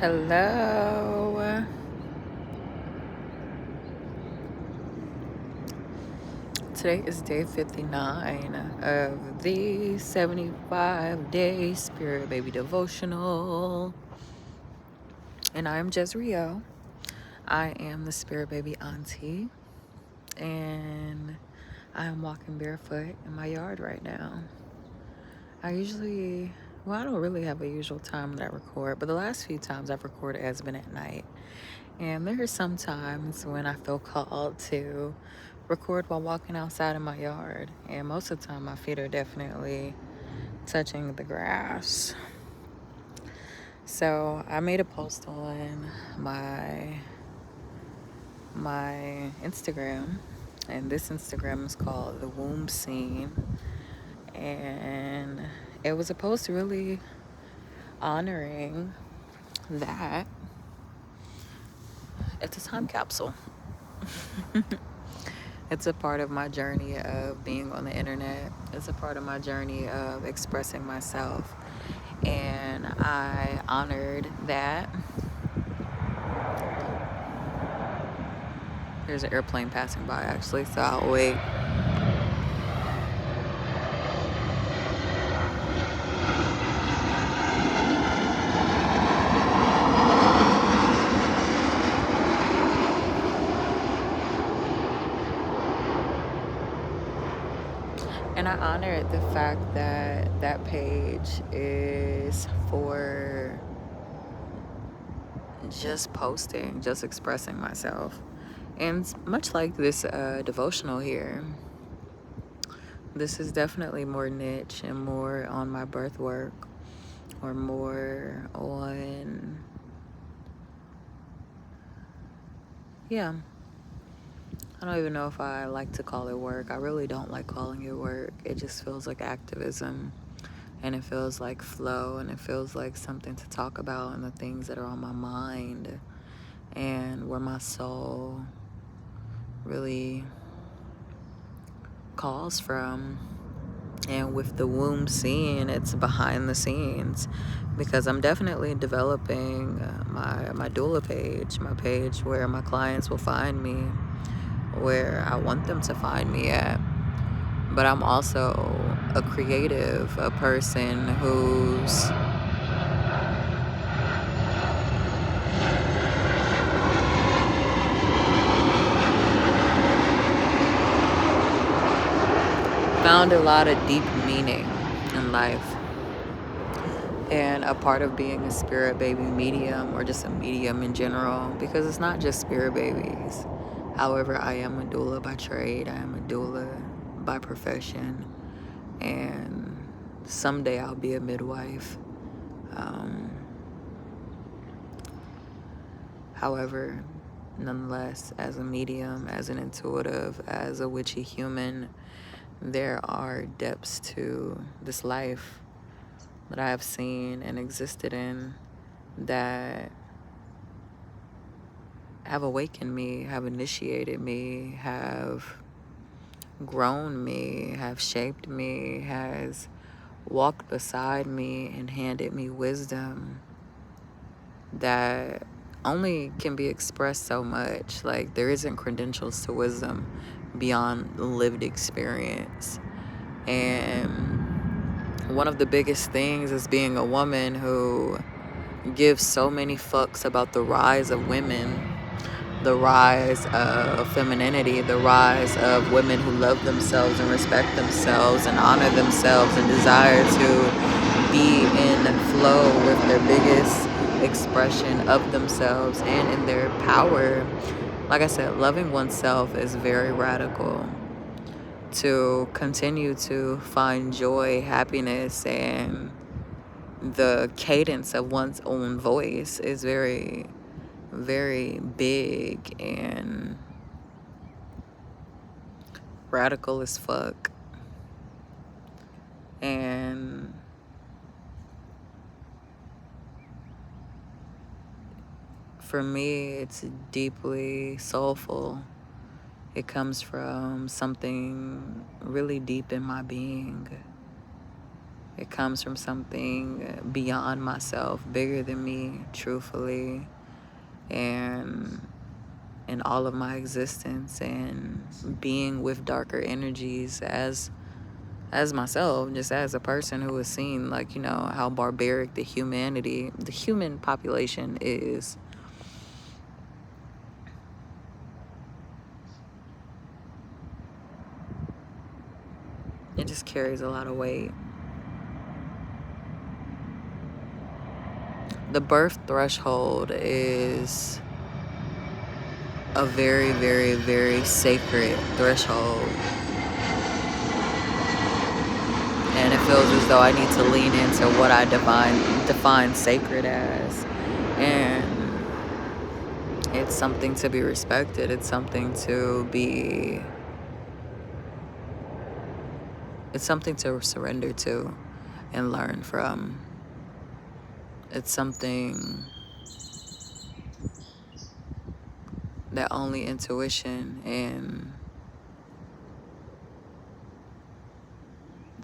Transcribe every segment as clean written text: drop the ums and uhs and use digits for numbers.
Hello. Today is day 59 of the 75-day Spirit Baby Devotional. And I'm Jezreel. I am the Spirit Baby Auntie. And I am walking barefoot in my yard right now. I don't really have a usual time that I record, but the last few times I've recorded has been at night. And there are some times when I feel called to record while walking outside in my yard. And most of the time, my feet are definitely touching the grass. So I made a post on my Instagram. And this Instagram is called The Womb Scene. And it was a post really honoring that it's a time capsule. It's a part of my journey of being on the internet. It's a part of my journey of expressing myself. And I honored that. There's an airplane passing by, actually, so I'll wait. And I honored the fact that that page is for just posting, just expressing myself. And much like this devotional here, this is definitely more niche and more on my birth work, or more on, yeah, I don't even know if I like to call it work. I really don't like calling it work. It just feels like activism, and it feels like flow, and it feels like something to talk about, and the things that are on my mind and where my soul really calls from. And with the womb scene, it's behind the scenes, because I'm definitely developing my doula page, my page where my clients will find me, where I want them to find me at. But I'm also a creative, a person who's found a lot of deep meaning in life. And a part of being a spirit baby medium, or just a medium in general, because it's not just spirit babies. However, I am a doula by trade. I am a doula by profession. And someday I'll be a midwife. However, nonetheless, as a medium, as an intuitive, as a witchy human, there are depths to this life that I have seen and existed in that have awakened me, have initiated me, have grown me, have shaped me, has walked beside me and handed me wisdom that only can be expressed so much. Like, there isn't credentials to wisdom beyond lived experience. And one of the biggest things is being a woman who gives so many fucks about the rise of women, the rise of femininity, the rise of women who love themselves and respect themselves and honor themselves and desire to be in flow with their biggest expression of themselves and in their power. Like I said, loving oneself is very radical. To continue to find joy, happiness, and the cadence of one's own voice is very, very big and radical as fuck. And for me, it's deeply soulful. It comes from something really deep in my being. It comes from something beyond myself, bigger than me, truthfully, and in all of my existence, and being with darker energies as myself, just as a person who has seen, like, how barbaric the human population is. It just carries a lot of weight. The birth threshold is a very, very, very sacred threshold. And it feels as though I need to lean into what I define sacred as. And it's something to be respected. It's something to surrender to and learn from. It's something that only intuition and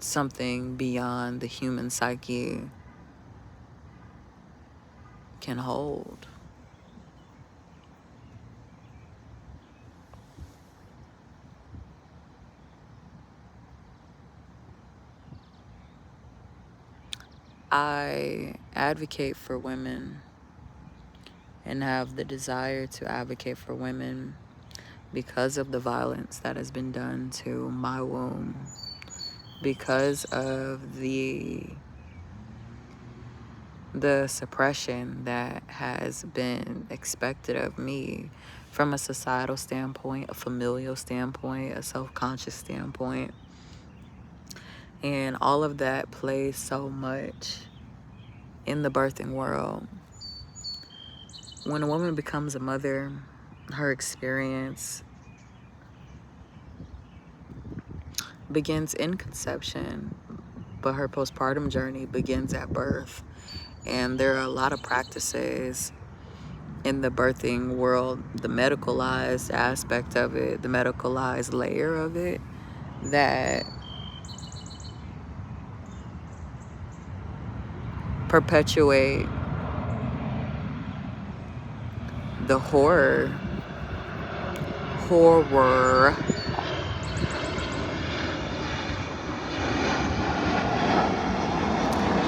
something beyond the human psyche can hold. I advocate for women and have the desire to advocate for women because of the violence that has been done to my womb, because of the suppression that has been expected of me from a societal standpoint, a familial standpoint, a self-conscious standpoint. And all of that plays so much in the birthing world. When a woman becomes a mother, her experience begins in conception, but her postpartum journey begins at birth. And there are a lot of practices in the birthing world, the medicalized aspect of it, the medicalized layer of it, that perpetuate the horror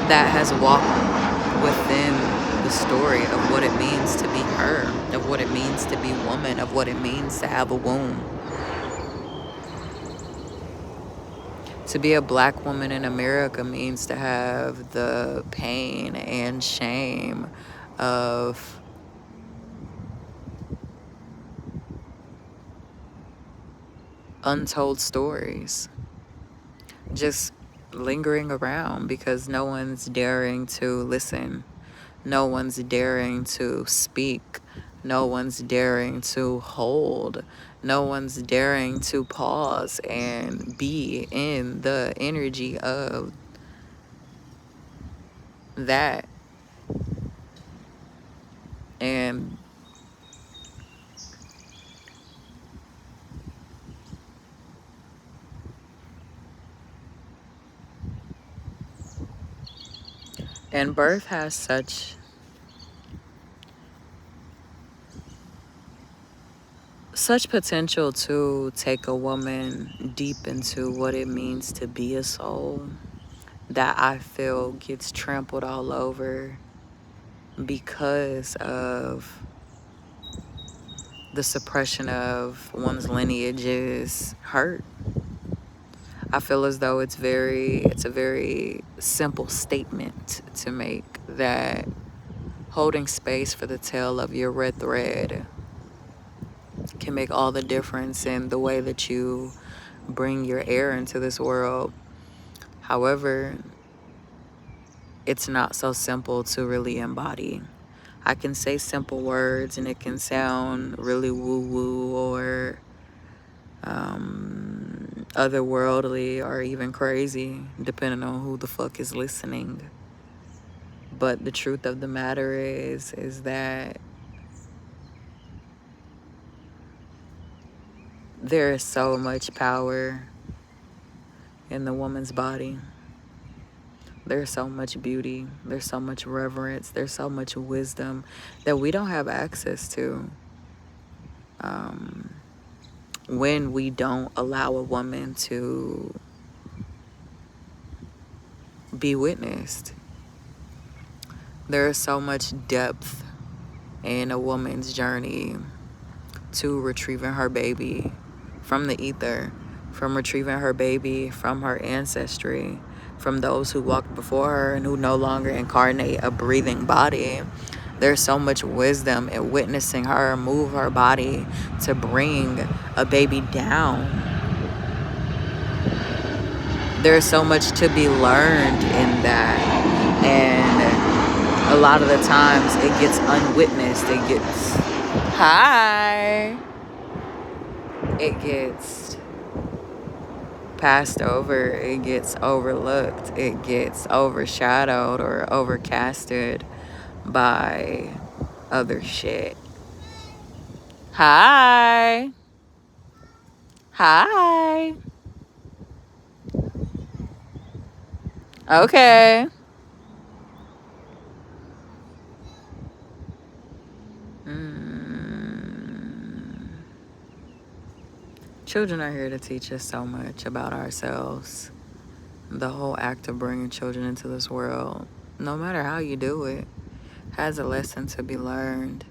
that has walked within the story of what it means to be her, of what it means to be woman, of what it means to have a womb. To be a black woman in America means to have the pain and shame of untold stories just lingering around because no one's daring to listen. No one's daring to speak. No one's daring to hold. No one's daring to pause and be in the energy of that. And birth has such potential to take a woman deep into what it means to be a soul that I feel gets trampled all over because of the suppression of one's lineage is hurt. I feel as though it's a very simple statement to make, that holding space for the tail of your red thread can make all the difference in the way that you bring your air into this world. However, it's not so simple to really embody. I can say simple words and it can sound really woo-woo or otherworldly or even crazy, depending on who the fuck is listening. But the truth of the matter is that there is so much power in the woman's body. There's so much beauty, there's so much reverence, there's so much wisdom that we don't have access to when we don't allow a woman to be witnessed. There is so much depth in a woman's journey to retrieving her baby from the ether, from retrieving her baby from her ancestry, from those who walked before her and who no longer incarnate a breathing body. There's so much wisdom in witnessing her move her body to bring a baby down. There's so much to be learned in that. And a lot of the times it gets unwitnessed. It gets passed over. It gets overlooked. It gets overshadowed or overcasted by other shit. Hi. Okay. Children are here to teach us so much about ourselves. The whole act of bringing children into this world, no matter how you do it, has a lesson to be learned.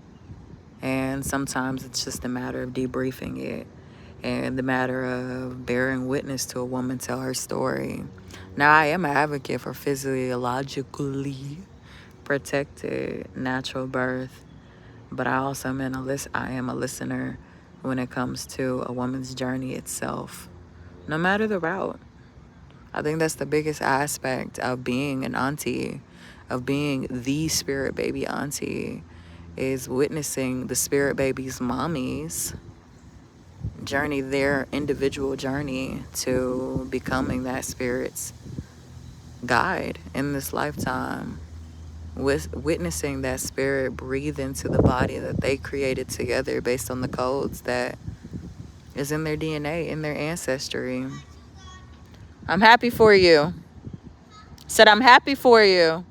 And sometimes it's just a matter of debriefing it and the matter of bearing witness to a woman tell her story. Now, I am an advocate for physiologically protected natural birth, but I also am I am a listener when it comes to a woman's journey itself, no matter the route. I think that's the biggest aspect of being an auntie, of being the spirit baby auntie, is witnessing the spirit baby's mommies journey, their individual journey to becoming that spirit's guide in this lifetime. With witnessing that spirit breathe into the body that they created together based on the codes that is in their DNA, in their ancestry. I'm happy for you. Said I'm happy for you.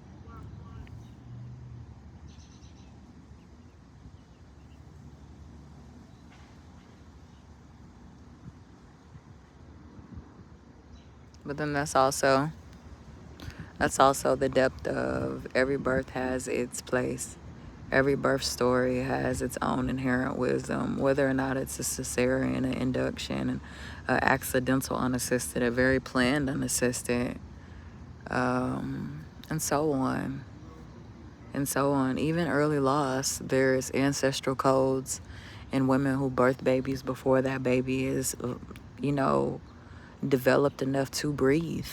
But then that's also the depth of every birth has its place. Every birth story has its own inherent wisdom, whether or not it's a cesarean, an induction, an accidental unassisted, a very planned unassisted, and so on. And so on. Even early loss, there's ancestral codes in women who birth babies before that baby is, developed enough to breathe,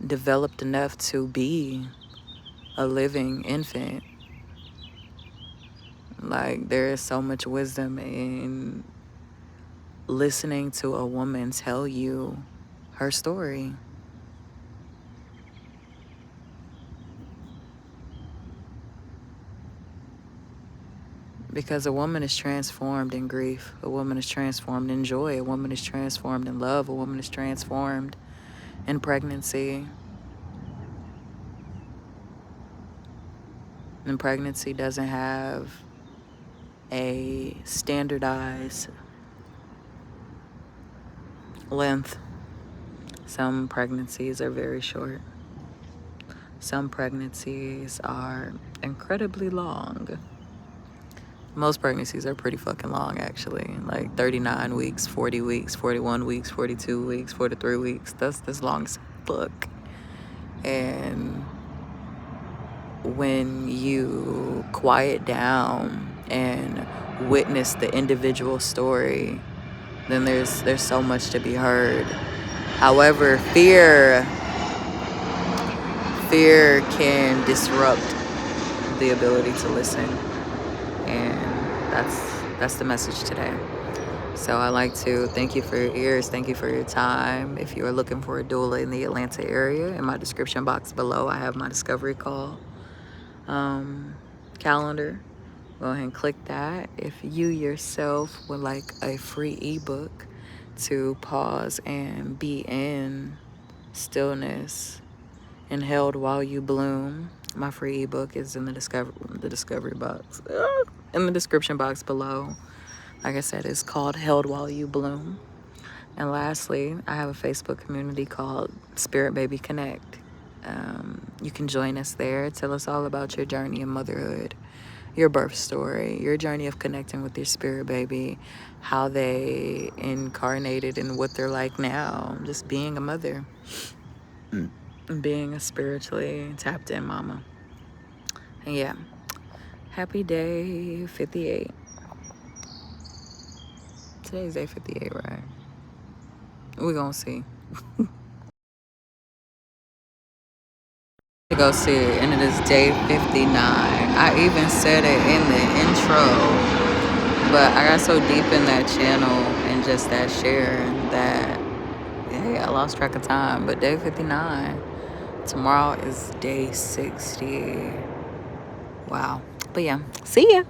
developed enough to be a living infant. Like, there is so much wisdom in listening to a woman tell you her story. Because a woman is transformed in grief, a woman is transformed in joy, a woman is transformed in love, a woman is transformed in pregnancy. And pregnancy doesn't have a standardized length. Some pregnancies are very short. Some pregnancies are incredibly long. Most pregnancies are pretty fucking long, actually. Like 39 weeks, 40 weeks, 41 weeks, 42 weeks, 43 weeks. That's long as fuck. And when you quiet down and witness the individual story, then there's so much to be heard. However, fear can disrupt the ability to listen, and that's the message today. So I like to thank you for your ears, thank you for your time. If you are looking for a doula in the Atlanta area, in my description box below, I have my discovery call calendar. Go ahead and click that. If you yourself would like a free ebook to pause and be in stillness and Held While You Bloom. My free ebook is in the discovery box, in the description box below. Like I said, it's called Held While You Bloom. And lastly, I have a Facebook community called Spirit Baby Connect. You can join us there. Tell us all about your journey in motherhood, your birth story, your journey of connecting with your spirit baby, how they incarnated and what they're like now, just being a mother, being a spiritually tapped in mama. And yeah, happy day 58. Today's day 58, right? We're gonna see. To go see it, and it is day 59. I even said it in the intro, but I got so deep in that channel and just that share that, yeah, I lost track of time. But day 59, tomorrow is day 60. Wow. But yeah, see ya.